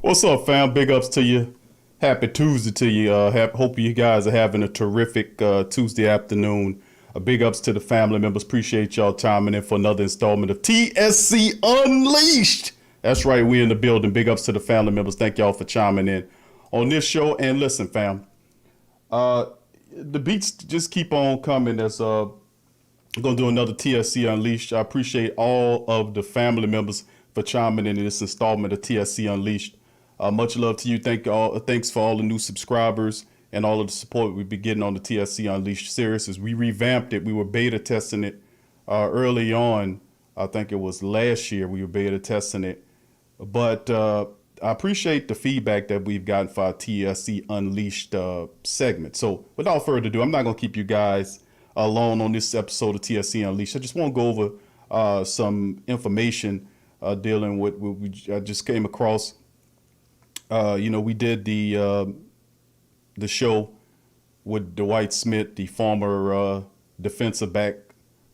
What's up, fam? Big ups to you. Happy Tuesday to you. Hope you guys are having a terrific Tuesday afternoon. Big ups to the family members. Appreciate y'all chiming in for another installment of TSC Unleashed. That's right, we in the building. Big ups to the family members. Thank y'all for chiming in on this show. And listen, fam, uh, the beats just keep on coming. As gonna do another TSC Unleashed. I appreciate all of the family members for chiming in this installment of TSC Unleashed. Much love to you. Thanks for all the new subscribers and all of the support we've been getting on the TSC Unleashed series. As we revamped it, we were beta testing it early on. I think it was last year we were beta testing it. But I appreciate the feedback that we've gotten for our TSC Unleashed segment. So without further ado, I'm not going to keep you guys alone on this episode of TSC Unleashed. I just want to go over some information dealing with what I just came across. We did the show with Dwight Smith, the former defensive back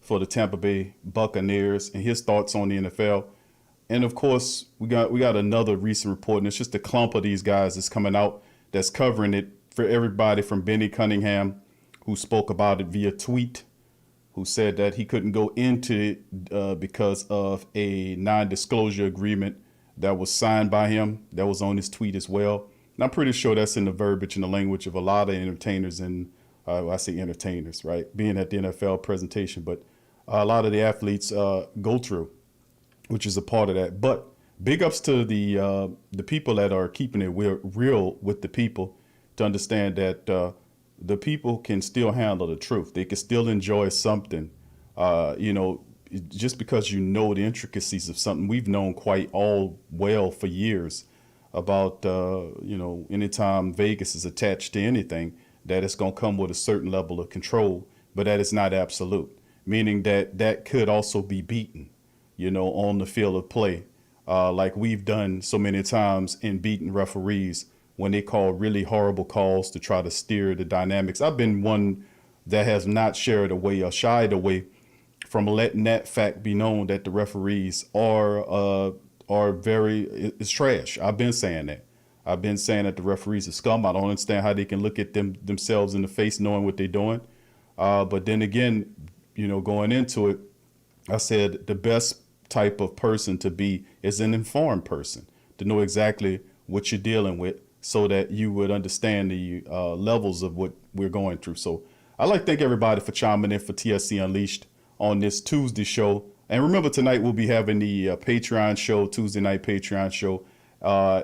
for the Tampa Bay Buccaneers, and his thoughts on the NFL. And of course, we got another recent report, and it's just a clump of these guys that's coming out that's covering it for everybody from Benny Cunningham, who spoke about it via tweet, who said that he couldn't go into it because of a non-disclosure agreement that was signed by him. That was on his tweet as well. And I'm pretty sure that's in the verbiage and the language of a lot of entertainers and I say entertainers, right? Being at the NFL presentation, but a lot of the athletes go through, which is a part of that. But big ups to the people that are keeping it real with the people to understand that the people can still handle the truth. They can still enjoy something, just because you know the intricacies of something we've known quite all well for years about, anytime Vegas is attached to anything, that it's going to come with a certain level of control, but that is not absolute, meaning that could also be beaten, on the field of play, like we've done so many times in beating referees when they call really horrible calls to try to steer the dynamics. I've been one that has not shared away or shied away from letting that fact be known that the referees are very, it's trash. I've been saying that. I've been saying that the referees are scum. I don't understand how they can look at themselves in the face knowing what they're doing. But then again, going into it, I said the best type of person to be is an informed person, to know exactly what you're dealing with so that you would understand the levels of what we're going through. So I'd like to thank everybody for chiming in for TSC Unleashed on this Tuesday show. And remember, tonight we'll be having the Patreon show, Tuesday night Patreon show,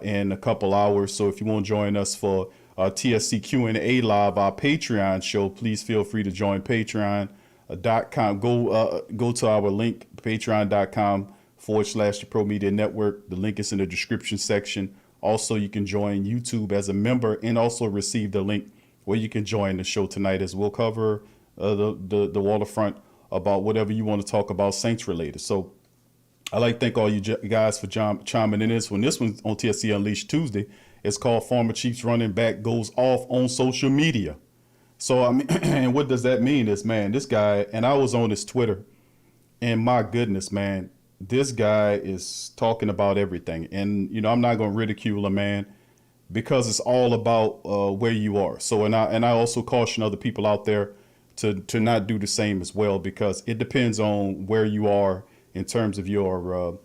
in a couple hours. So if you want to join us for TSC Q&A Live, our Patreon show, please feel free to join patreon.com. Go to our link, patreon.com/the Pro Media Network. The link is in the description section. Also, you can join YouTube as a member and also receive the link where you can join the show tonight, as we'll cover the waterfront about whatever you want to talk about Saints related. So I'd like to thank all you guys for chiming in this one. This one's on TSC Unleashed Tuesday. It's called Former Chiefs Running Back Goes Off on Social Media. So, I mean, and what does that mean is, man, this guy, and I was on his Twitter, and my goodness, man, this guy is talking about everything. And, I'm not going to ridicule a man because it's all about where you are. So, and I also caution other people out there to not do the same as well, because it depends on where you are in terms of your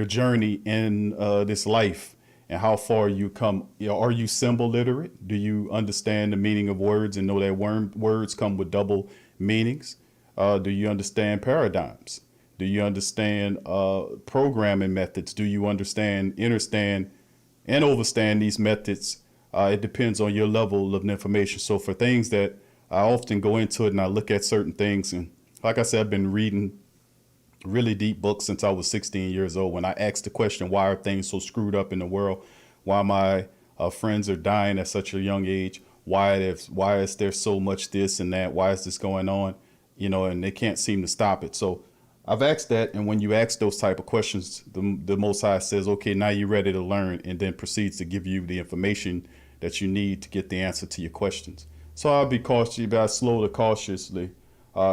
journey in this life and how far you come. Are you symbol literate? Do you understand the meaning of words and know that words come with double meanings? Do you understand paradigms? Do you understand programming methods? Do you understand, understand, and overstand these methods? It depends on your level of information. So for things that I often go into it and I look at certain things, and like I said, I've been reading really deep books since I was 16 years old. When I asked the question, why are things so screwed up in the world? Why my friends are dying at such a young age? Why is there so much this and that? Why is this going on? And they can't seem to stop it. So I've asked that, and when you ask those type of questions, the Most High says, okay, now you're ready to learn, and then proceeds to give you the information that you need to get the answer to your questions. So I'll be cautious, but I slow to cautiously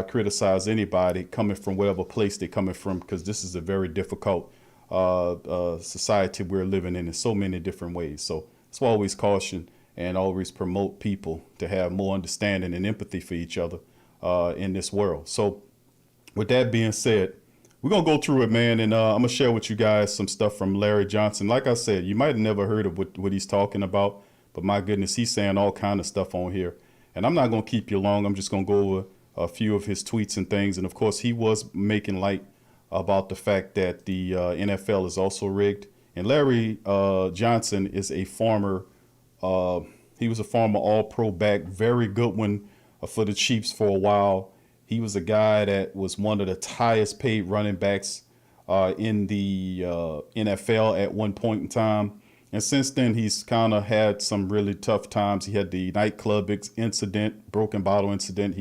criticize anybody coming from whatever place they're coming from, because this is a very difficult society we're living in so many different ways. So that's why I always caution and always promote people to have more understanding and empathy for each other in this world. So with that being said, we're going to go through it, man, and I'm going to share with you guys some stuff from Larry Johnson. Like I said, you might have never heard of what he's talking about, but my goodness, he's saying all kind of stuff on here. And I'm not going to keep you long. I'm just going to go over a few of his tweets and things. And, of course, he was making light about the fact that the NFL is also rigged. And Larry Johnson is a former he was a former all-pro back, very good one for the Chiefs for a while. He was a guy that was one of the highest paid running backs in the NFL at one point in time. And since then, he's kind of had some really tough times. He had the nightclub incident, broken bottle incident.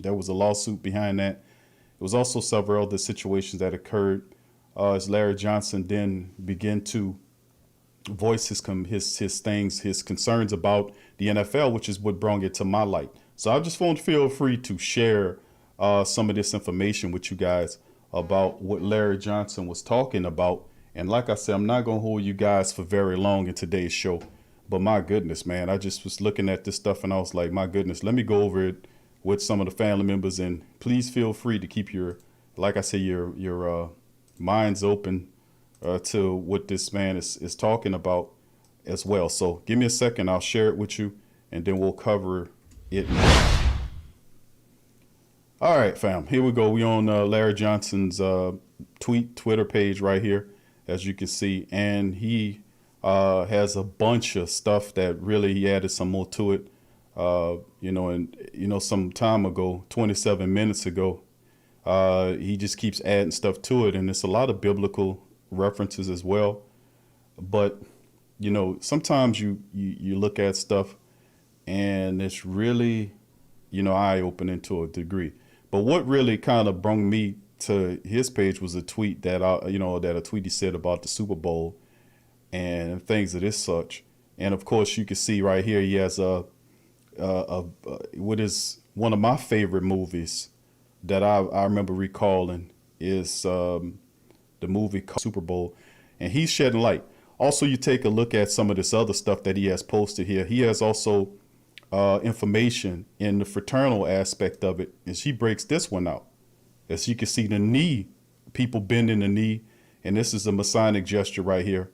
There was a lawsuit behind that. There was also several other situations that occurred as Larry Johnson then began to voice his things, his concerns about the NFL, which is what brought it to my light. So I just want to feel free to share some of this information with you guys about what Larry Johnson was talking about. And like I said, I'm not going to hold you guys for very long in today's show. But my goodness, man, I just was looking at this stuff and I was like, my goodness, let me go over it with some of the family members. And please feel free to keep like I say, your minds open to what this man is talking about as well. So give me a second. I'll share it with you and then we'll cover it. All right, fam, here we go. We on Larry Johnson's Twitter page right here, as you can see. And he has a bunch of stuff that really he added some more to it. Some time ago, 27 minutes ago, he just keeps adding stuff to it. And it's a lot of biblical references as well. But, sometimes you look at stuff and it's really, eye-opening to a degree. But what really kind of brought me to his page was a tweet that he said about the Super Bowl and things of this such. And of course, you can see right here he has what is one of my favorite movies that I remember recalling is the movie called Super Bowl, and he's shedding light. Also, you take a look at some of this other stuff that he has posted here. He has also information in the fraternal aspect of it, and she breaks this one out. As you can see, the knee, people bending the knee, and this is a Masonic gesture right here,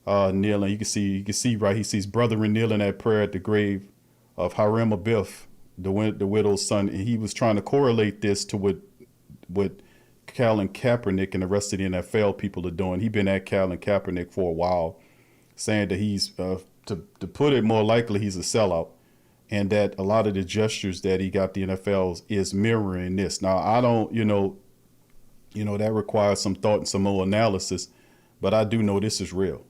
kneeling. You can see right. He sees brethren kneeling at prayer at the grave of Hiram Abiff, the widow's son, and he was trying to correlate this to what Colin Kaepernick and the rest of the NFL people are doing. He's been at Colin Kaepernick for a while, saying that he's to put it more likely he's a sellout. And that a lot of the gestures that he got the NFL is mirroring this. Now, I don't, that requires some thought and some more analysis, but I do know this is real.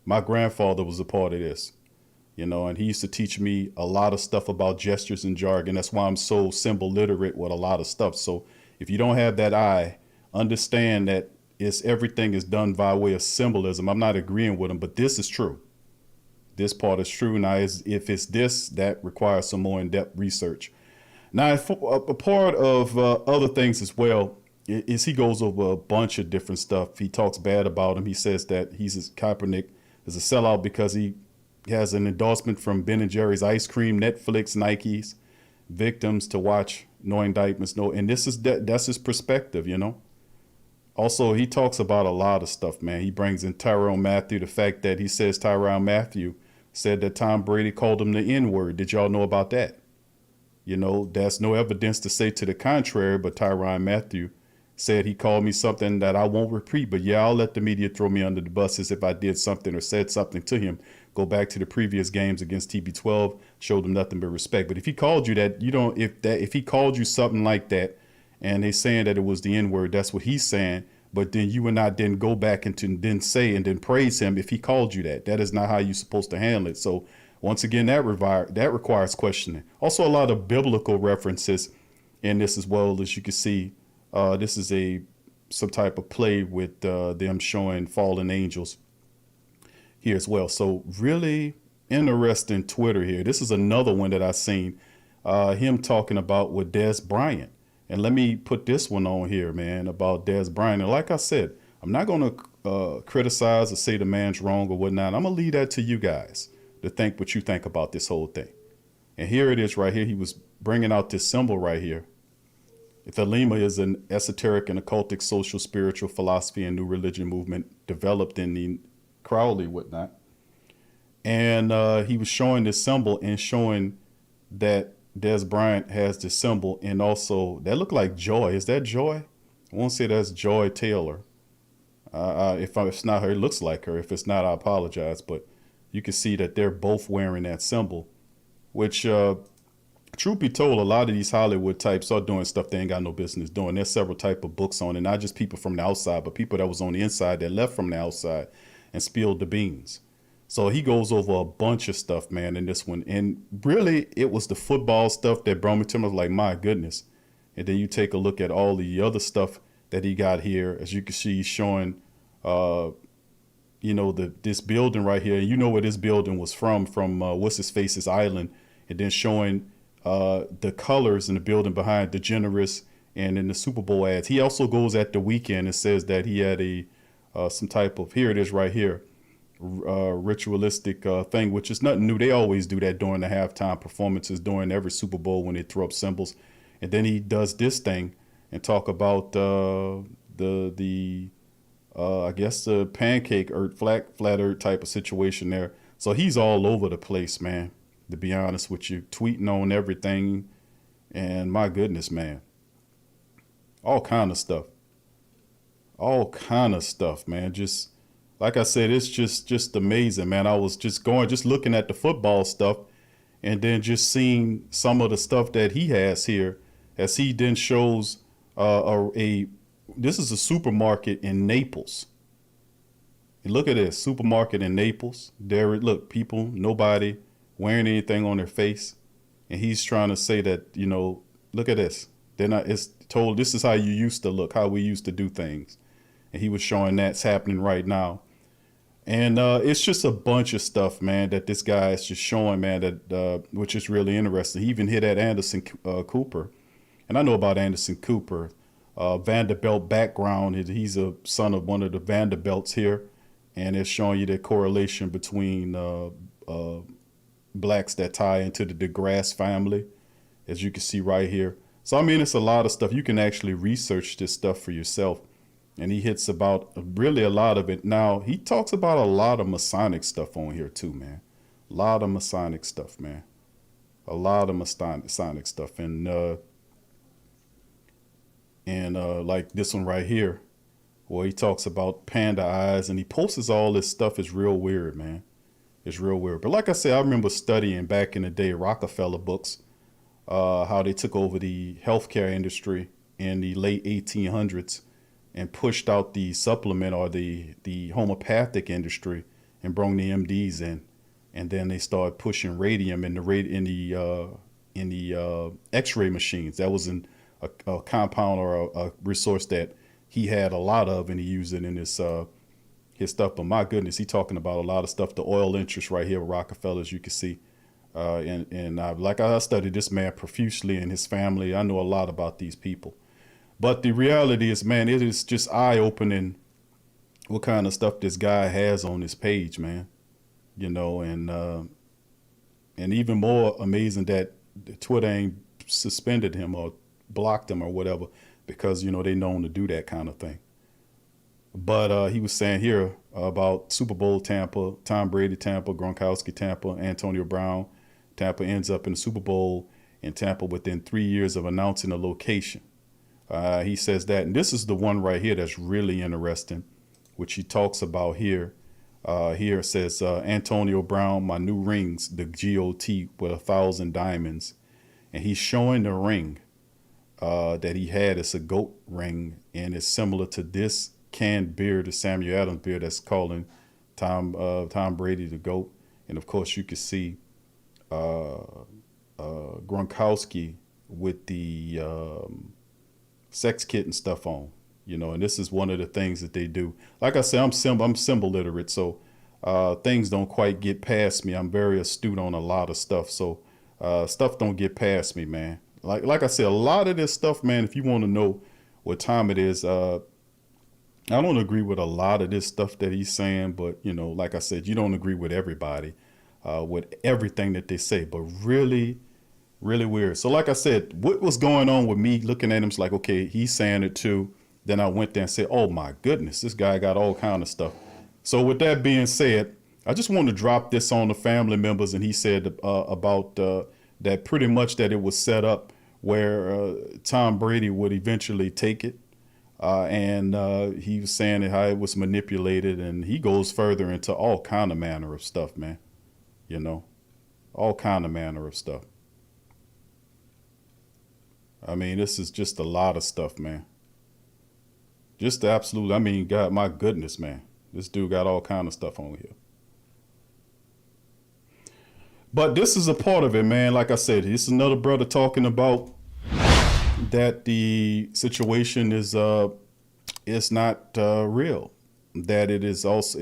My grandfather was a part of this, and he used to teach me a lot of stuff about gestures and jargon. That's why I'm so symbol literate with a lot of stuff. So if you don't have that eye, understand that everything is done by way of symbolism. I'm not agreeing with him, but this is true. This part is true. Now, if it's this, that requires some more in-depth research. Now, a part of other things as well is he goes over a bunch of different stuff. He talks bad about him. He says that Kaepernick is a sellout because he has an endorsement from Ben & Jerry's ice cream, Netflix, Nikes, victims to watch, no indictments, no. And that's his perspective, Also, he talks about a lot of stuff, man. He brings in Tyron Matthew, the fact that he says Tyron Matthew said that Tom Brady called him the N-word. Did y'all know about that? There's no evidence to say to the contrary, but Tyron Matthew said he called me something that I won't repeat. But yeah, I'll let the media throw me under the bus as if I did something or said something to him. Go back to the previous games against TB12, showed him nothing but respect. But if he called you that, if he called you something like that, and they saying that it was the N-word, that's what he's saying. But then you and I didn't go back and then say and then praise him if he called you that. That is not how you're supposed to handle it. So once again, that requires questioning. Also, a lot of biblical references in this as well. As you can see, this is some type of play with them showing fallen angels here as well. So really interesting Twitter here. This is another one that I seen him talking about with Des Bryant. And let me put this one on here, man, about Des Bryant. And like I said, I'm not going to criticize or say the man's wrong or whatnot. I'm gonna leave that to you guys to think what you think about this whole thing. And here it is right here. He was bringing out this symbol right here. Thelema is an esoteric and occultic social, spiritual philosophy and new religion movement developed in the Crowley whatnot. And he was showing this symbol and showing that Des Bryant has this symbol, and also that looked like Joy. Is that Joy? I won't say that's Joy Taylor. If it's not her, it looks like her. If it's not, I apologize. But you can see that they're both wearing that symbol, which, truth be told, a lot of these Hollywood types are doing stuff they ain't got no business doing. There's several type of books on it, not just people from the outside, but people that was on the inside that left from the outside and spilled the beans. So he goes over a bunch of stuff, man, in this one. And really, it was the football stuff that brought me to him. I was like, my goodness. And then you take a look at all the other stuff that he got here. As you can see, he's showing, this building right here. You know where this building was from what's his face's island. And then showing the colors in the building behind DeGeneres and in the Super Bowl ads. He also goes at the weekend and says that he had some type of, here it is right here, ritualistic thing, which is nothing new. They always do that during the halftime performances during every Super Bowl when they throw up symbols. And then he does this thing and talk about I guess the pancake earth, flat earth type of situation there. So he's all over the place, man, to be honest with you, tweeting on everything. And my goodness, man, all kind of stuff, man. Just like I said, it's just amazing, man. I was just looking at the football stuff and then just seeing some of the stuff that he has here as he then shows this is a supermarket in Naples. And look at this supermarket in Naples. There, look, people, nobody wearing anything on their face. And he's trying to say that, look at this. It's told this is how you used to look, how we used to do things. And he was showing that's happening right now. And it's just a bunch of stuff, man, that this guy is just showing, man, that which is really interesting. He even hit at Anderson Cooper. And I know about Anderson Cooper, Vanderbilt background. He's a son of one of the Vanderbilts here. And it's showing you the correlation between blacks that tie into the DeGrasse family, as you can see right here. So, I mean, it's a lot of stuff. You can actually research this stuff for yourself. And he hits about really a lot of it. Now, he talks about a lot of Masonic stuff on here, too, man. A lot of Masonic stuff, man. A lot of Masonic stuff. And like this one right here, where he talks about panda eyes and he posts all this stuff. Is real weird, man. It's real weird. But like I said, I remember studying back in the day Rockefeller books, how they took over the healthcare industry in the late 1800s. And pushed out the supplement or the homeopathic industry and brought the MDs in, and then they started pushing radium in the X-ray machines. That was a compound or a resource that he had a lot of, and he used it in his stuff. But my goodness, he talking about a lot of stuff. The oil interest right here with Rockefeller, as you can see, I studied this man profusely and his family. I know a lot about these people. But the reality is, man, it is just eye-opening what kind of stuff this guy has on his page, man. And even more amazing that Twitter ain't suspended him or blocked him or whatever, because, they known to do that kind of thing. But he was saying here about Super Bowl Tampa, Tom Brady Tampa, Gronkowski Tampa, Antonio Brown. Tampa ends up in the Super Bowl in Tampa within 3 years of announcing a location. He says that, and this is the one right here that's really interesting, which he talks about here. Here it says, Antonio Brown, my new rings, the GOT with 1,000 diamonds. And he's showing the ring that he had. It's a goat ring, and it's similar to this canned beer, the Samuel Adams beer that's calling Tom Brady the GOAT. And, of course, you can see Gronkowski with the sex kit and stuff on, and this is one of the things that they do. Like I said, I'm symbol literate, so things don't quite get past me. I'm very astute on a lot of stuff, so stuff don't get past me, man. Like I said, a lot of this stuff, man, if you want to know what time it is, I don't agree with a lot of this stuff that he's saying, but you know, like I said, you don't agree with everybody, with everything that they say, but really, really weird. So like I said, what was going on with me looking at him is like, okay, he's saying it too. Then I went there and said, oh my goodness, this guy got all kind of stuff. So with that being said, I just want to drop this on the family members. And he said about that pretty much that it was set up where Tom Brady would eventually take it. And he was saying how it was manipulated. And he goes further into all kind of manner of stuff, man. You know, all kind of manner of stuff. I mean, this is just a lot of stuff, man. Just the absolute, I mean, God, my goodness, man. This dude got all kind of stuff on here. But this is a part of it, man. Like I said, this is another brother talking about that the situation is it's not real. That it is also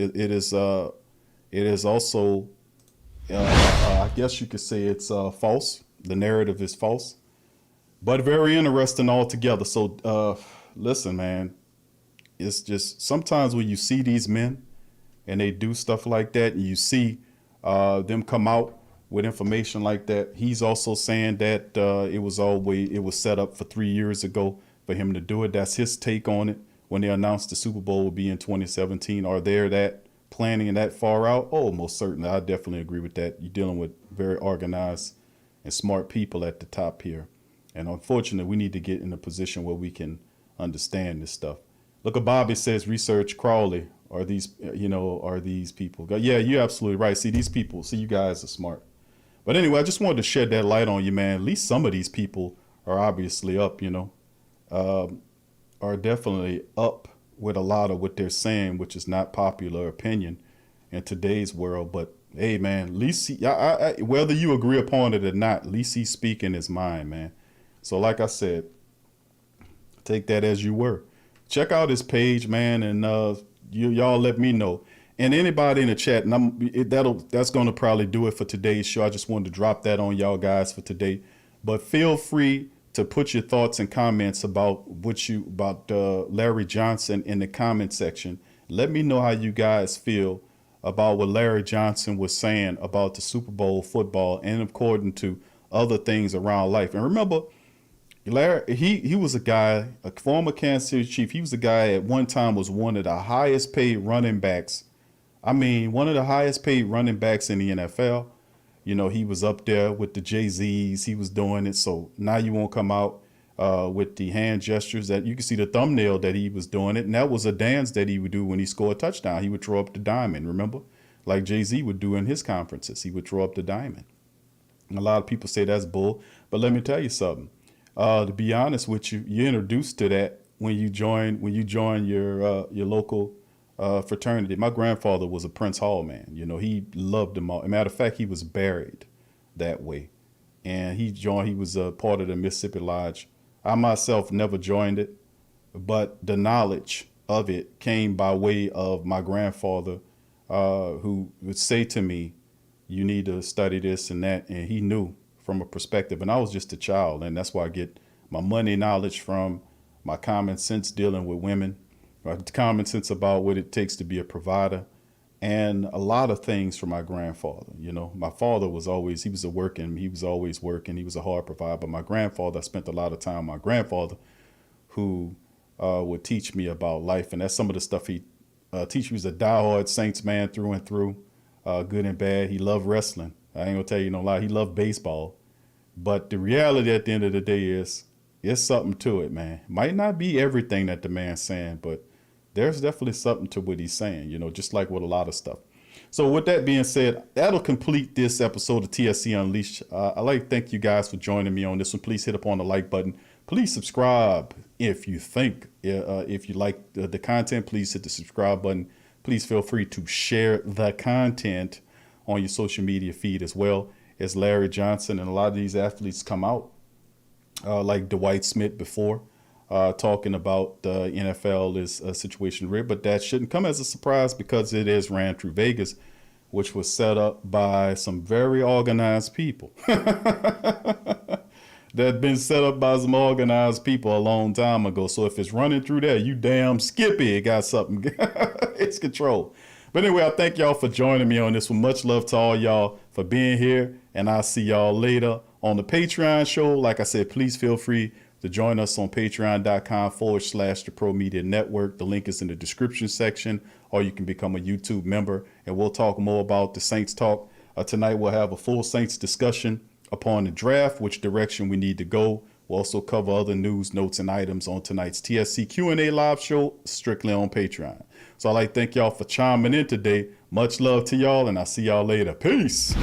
I guess you could say it's false. The narrative is false, but very interesting altogether. So listen, man, it's just sometimes when you see these men and they do stuff like that, and you see them come out with information like that. He's also saying that it was set up for 3 years ago for him to do it. That's his take on it. When they announced the Super Bowl would be in 2017, are there that planning and that far out? Oh, most certainly. I definitely agree with that. You're dealing with very organized and smart people at the top here. And unfortunately, we need to get in a position where we can understand this stuff. Look at Bobby says research Crowley. Are these people? Yeah, you're absolutely right. See, these people, you guys are smart. But anyway, I just wanted to shed that light on you, man. At least some of these people are obviously up, are definitely up with a lot of what they're saying, which is not popular opinion in today's world. But hey, man, at least whether you agree upon it or not, at least he's speaking his mind, man. So like I said, take that as you were. Check out his page, man, and y'all let me know. And anybody in the chat, and that's going to probably do it for today's show. I just wanted to drop that on y'all guys for today. But feel free to put your thoughts and comments about Larry Johnson in the comment section. Let me know how you guys feel about what Larry Johnson was saying about the Super Bowl football and according to other things around life. And remember, Larry, he was a guy, a former Kansas City Chief. He was a guy at one time was one of the highest paid running backs. I mean, one of the highest paid running backs in the NFL. He was up there with the Jay-Z's. He was doing it. So now you won't come out with the hand gestures that you can see the thumbnail that he was doing it. And that was a dance that he would do when he scored a touchdown. He would throw up the diamond, remember? Like Jay-Z would do in his conferences. He would throw up the diamond. And a lot of people say that's bull. But let me tell you something. To be honest with you, you're introduced to that when you join your local fraternity. My grandfather was a Prince Hall man. He loved them all. As a matter of fact, he was buried that way. And he was a part of the Mississippi Lodge. I myself never joined it, but the knowledge of it came by way of my grandfather, who would say to me, you need to study this and that. And he knew from a perspective. And I was just a child. And that's why I get my money knowledge from, my common sense dealing with women, common sense about what it takes to be a provider, and a lot of things from my grandfather. My father was always working. He was a hard provider. But my grandfather, I spent a lot of time with my grandfather, who would teach me about life. And that's some of the stuff he teach. He was a diehard Saints man through and through, good and bad. He loved wrestling. I ain't gonna tell you no lie. He loved baseball. But the reality at the end of the day is, it's something to it, man. Might not be everything that the man's saying, but there's definitely something to what he's saying, just like with a lot of stuff. So with that being said, that'll complete this episode of TSC Unleashed. I'd like to thank you guys for joining me on this one. Please hit upon the like button. Please subscribe if you like the content. Please hit the subscribe button. Please feel free to share the content on your social media feed as well. As Larry Johnson and a lot of these athletes come out, like Dwight Smith before, talking about the NFL is a situation rigged, but that shouldn't come as a surprise because it is ran through Vegas, which was set up by some very organized people. that's been set up by some organized people a long time ago. So if it's running through there, you damn skippy, it got something. It's control. But anyway, I thank y'all for joining me on this one. Much love to all y'all for being here. And I'll see y'all later on the Patreon show. Like I said, please feel free to join us on patreon.com/the Pro Media Network. The link is in the description section, or you can become a YouTube member. And we'll talk more about the Saints talk. Tonight, we'll have a full Saints discussion upon the draft, which direction we need to go. We'll also cover other news, notes, and items on tonight's TSC Q&A live show, strictly on Patreon. So I'd like to thank y'all for chiming in today. Much love to y'all, and I'll see y'all later. Peace.